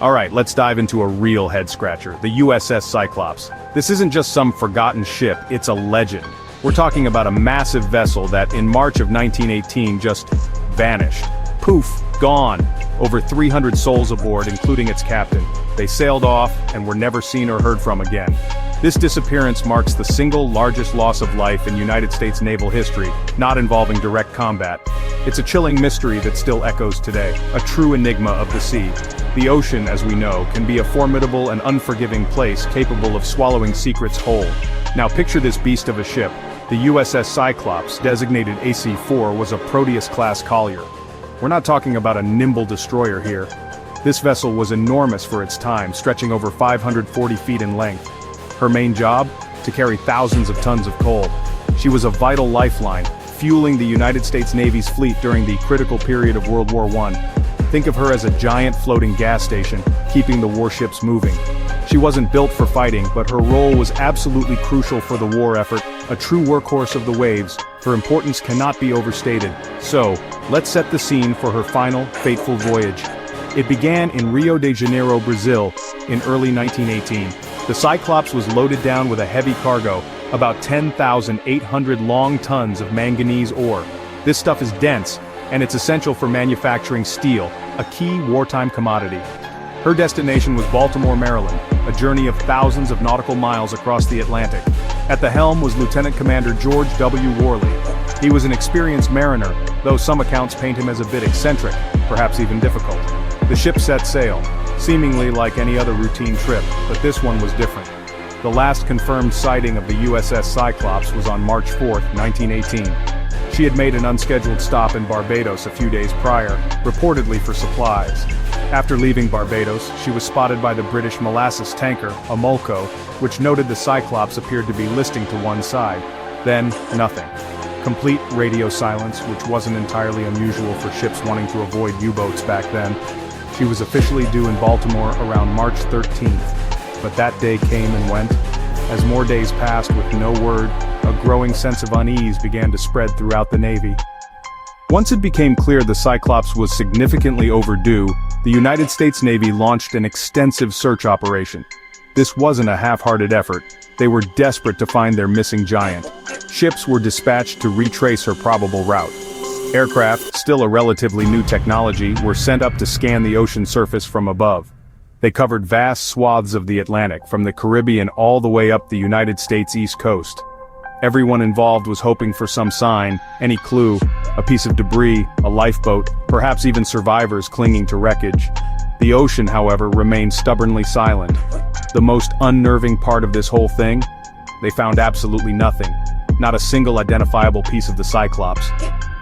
Alright, let's dive into a real head-scratcher, the USS Cyclops. This isn't just some forgotten ship, it's a legend. We're talking about a massive vessel that, in March of 1918, just vanished. Poof, gone. Over 300 souls aboard, including its captain. They sailed off, and were never seen or heard from again. This disappearance marks the single largest loss of life in United States naval history, not involving direct combat. It's a chilling mystery that still echoes today, a true enigma of the sea. The ocean, as we know, can be a formidable and unforgiving place capable of swallowing secrets whole. Now picture this beast of a ship. The USS Cyclops, designated AC-4, was a Proteus-class collier. We're not talking about a nimble destroyer here. This vessel was enormous for its time, stretching over 540 feet in length. Her main job? To carry thousands of tons of coal. She was a vital lifeline, fueling the United States Navy's fleet during the critical period of World War I. Think of her as a giant floating gas station, keeping the warships moving. She wasn't built for fighting, but her role was absolutely crucial for the war effort, a true workhorse of the waves. Her importance cannot be overstated. So, let's set the scene for her final, fateful voyage. It began in Rio de Janeiro, Brazil, in early 1918. The Cyclops was loaded down with a heavy cargo, about 10,800 long tons of manganese ore. This stuff is dense, and it's essential for manufacturing steel, a key wartime commodity. Her destination was Baltimore, Maryland, a journey of thousands of nautical miles across the Atlantic. At the helm was Lieutenant Commander George W. Worley. He was an experienced mariner, though some accounts paint him as a bit eccentric, perhaps even difficult. The ship set sail, seemingly like any other routine trip, but this one was different. The last confirmed sighting of the USS Cyclops was on March 4, 1918. She had made an unscheduled stop in Barbados a few days prior, reportedly for supplies. After leaving Barbados, she was spotted by the British molasses tanker, a Mulco, which noted the Cyclops appeared to be listing to one side. Then, nothing. Complete radio silence, which wasn't entirely unusual for ships wanting to avoid U-boats back then. She was officially due in Baltimore around March 13th, but that day came and went. As more days passed with no word, a growing sense of unease began to spread throughout the Navy. Once it became clear the Cyclops was significantly overdue, the United States Navy launched an extensive search operation. This wasn't a half-hearted effort. They were desperate to find their missing giant. Ships were dispatched to retrace her probable route. Aircraft, still a relatively new technology, were sent up to scan the ocean surface from above. They covered vast swaths of the Atlantic, from the Caribbean all the way up the United States East Coast. Everyone involved was hoping for some sign, any clue, a piece of debris, a lifeboat, perhaps even survivors clinging to wreckage. The ocean, however, remained stubbornly silent. The most unnerving part of this whole thing? They found absolutely nothing. Not a single identifiable piece of the Cyclops.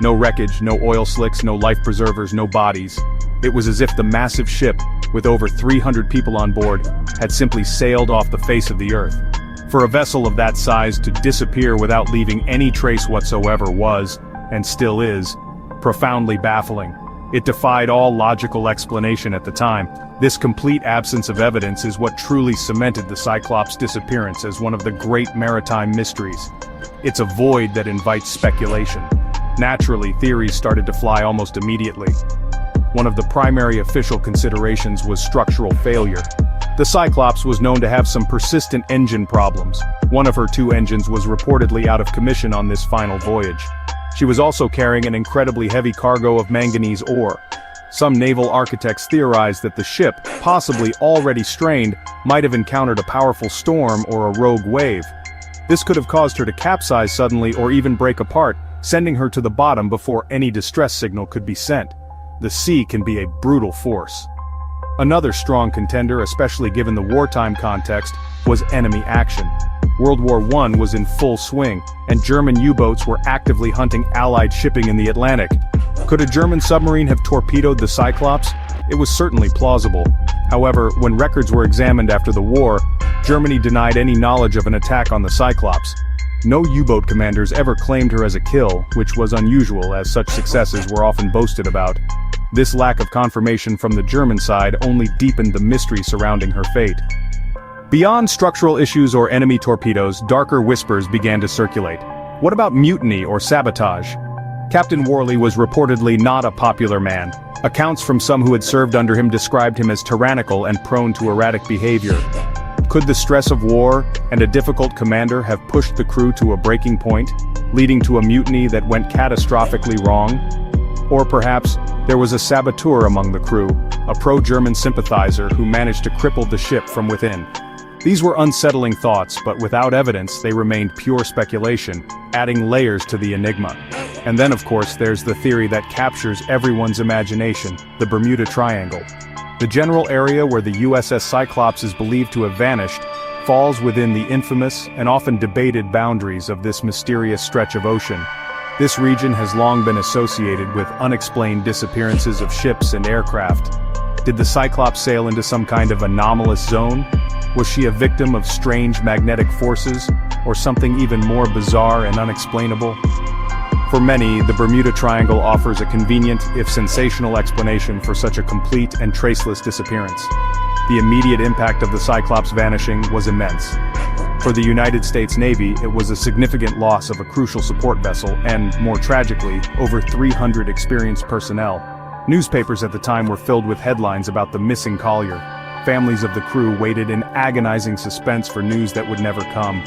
No wreckage, no oil slicks, no life preservers, no bodies. It was as if the massive ship, with over 300 people on board, had simply sailed off the face of the earth. For a vessel of that size to disappear without leaving any trace whatsoever was, and still is, profoundly baffling. It defied all logical explanation at the time. This complete absence of evidence is what truly cemented the Cyclops' disappearance as one of the great maritime mysteries. It's a void that invites speculation. Naturally, theories started to fly almost immediately. One of the primary official considerations was structural failure. The Cyclops was known to have some persistent engine problems. One of her two engines was reportedly out of commission on this final voyage. She was also carrying an incredibly heavy cargo of manganese ore. Some naval architects theorized that the ship, possibly already strained, might have encountered a powerful storm or a rogue wave. This could have caused her to capsize suddenly or even break apart, sending her to the bottom before any distress signal could be sent. The sea can be a brutal force. Another strong contender, especially given the wartime context, was enemy action. World War I was in full swing, and German U-boats were actively hunting Allied shipping in the Atlantic. Could a German submarine have torpedoed the Cyclops? It was certainly plausible. However, when records were examined after the war, Germany denied any knowledge of an attack on the Cyclops. No U-boat commanders ever claimed her as a kill, which was unusual as such successes were often boasted about. This lack of confirmation from the German side only deepened the mystery surrounding her fate. Beyond structural issues or enemy torpedoes, darker whispers began to circulate. What about mutiny or sabotage? Captain Worley was reportedly not a popular man. Accounts from some who had served under him described him as tyrannical and prone to erratic behavior. Could the stress of war and a difficult commander have pushed the crew to a breaking point, leading to a mutiny that went catastrophically wrong? Or perhaps, there was a saboteur among the crew, a pro-German sympathizer who managed to cripple the ship from within. These were unsettling thoughts, but without evidence they remained pure speculation, adding layers to the enigma. And then of course there's the theory that captures everyone's imagination, the Bermuda Triangle. The general area where the USS Cyclops is believed to have vanished falls within the infamous and often debated boundaries of this mysterious stretch of ocean. This region has long been associated with unexplained disappearances of ships and aircraft. Did the Cyclops sail into some kind of anomalous zone? Was she a victim of strange magnetic forces, or something even more bizarre and unexplainable? For many, the Bermuda Triangle offers a convenient, if sensational, explanation for such a complete and traceless disappearance. The immediate impact of the Cyclops vanishing was immense. For the United States Navy, it was a significant loss of a crucial support vessel and, more tragically, over 300 experienced personnel. Newspapers at the time were filled with headlines about the missing collier. Families of the crew waited in agonizing suspense for news that would never come.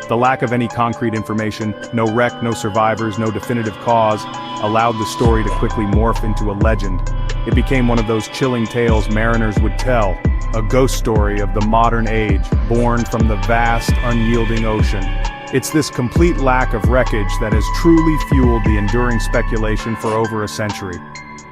The lack of any concrete information, no wreck, no survivors, no definitive cause, allowed the story to quickly morph into a legend. It became one of those chilling tales mariners would tell, a ghost story of the modern age, born from the vast, unyielding ocean. It's this complete lack of wreckage that has truly fueled the enduring speculation for over a century.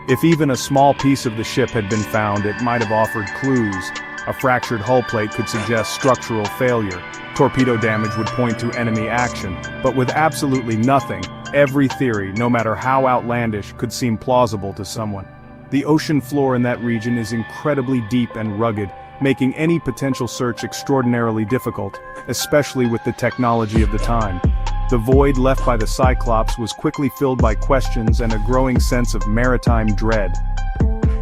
If even a small piece of the ship had been found, it might have offered clues. A fractured hull plate could suggest structural failure. Torpedo damage would point to enemy action. But with absolutely nothing, every theory, no matter how outlandish, could seem plausible to someone. The ocean floor in that region is incredibly deep and rugged, making any potential search extraordinarily difficult, especially with the technology of the time. The void left by the Cyclops was quickly filled by questions and a growing sense of maritime dread.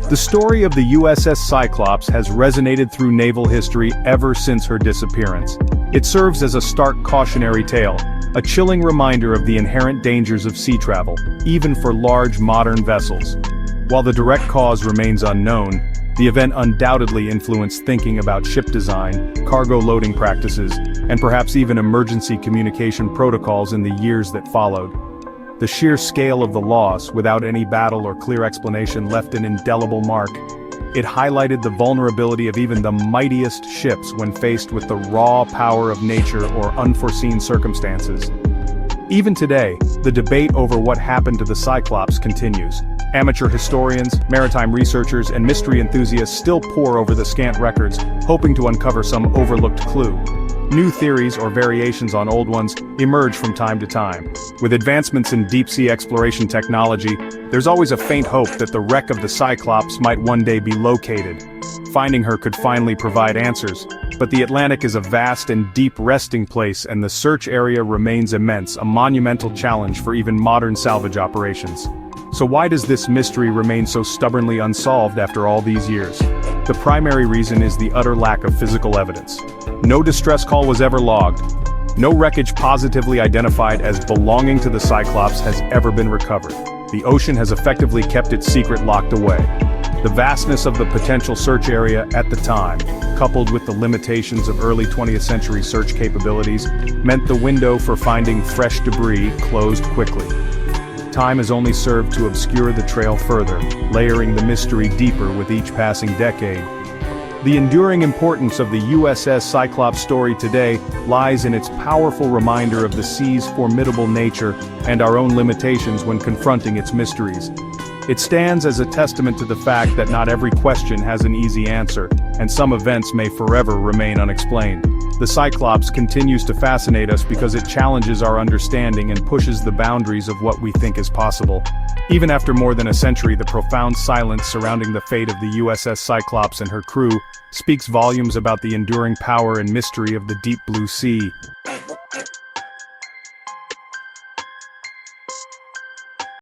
The story of the USS Cyclops has resonated through naval history ever since her disappearance. It serves as a stark cautionary tale, a chilling reminder of the inherent dangers of sea travel, even for large modern vessels. While the direct cause remains unknown, the event undoubtedly influenced thinking about ship design, cargo loading practices, and perhaps even emergency communication protocols in the years that followed. The sheer scale of the loss, without any battle or clear explanation, left an indelible mark. It highlighted the vulnerability of even the mightiest ships when faced with the raw power of nature or unforeseen circumstances. Even today, the debate over what happened to the Cyclops continues. Amateur historians, maritime researchers, and mystery enthusiasts still pore over the scant records, hoping to uncover some overlooked clue. New theories or variations on old ones emerge from time to time. With advancements in deep-sea exploration technology, there's always a faint hope that the wreck of the Cyclops might one day be located. Finding her could finally provide answers, but the Atlantic is a vast and deep resting place, and the search area remains immense, a monumental challenge for even modern salvage operations. So why does this mystery remain so stubbornly unsolved after all these years? The primary reason is the utter lack of physical evidence. No distress call was ever logged. No wreckage positively identified as belonging to the Cyclops has ever been recovered. The ocean has effectively kept its secret locked away. The vastness of the potential search area at the time, coupled with the limitations of early 20th century search capabilities, meant the window for finding fresh debris closed quickly. Time has only served to obscure the trail further, layering the mystery deeper with each passing decade. The enduring importance of the USS Cyclops story today lies in its powerful reminder of the sea's formidable nature and our own limitations when confronting its mysteries. It stands as a testament to the fact that not every question has an easy answer, and some events may forever remain unexplained. The Cyclops continues to fascinate us because it challenges our understanding and pushes the boundaries of what we think is possible. Even after more than a century, the profound silence surrounding the fate of the USS Cyclops and her crew speaks volumes about the enduring power and mystery of the deep blue sea.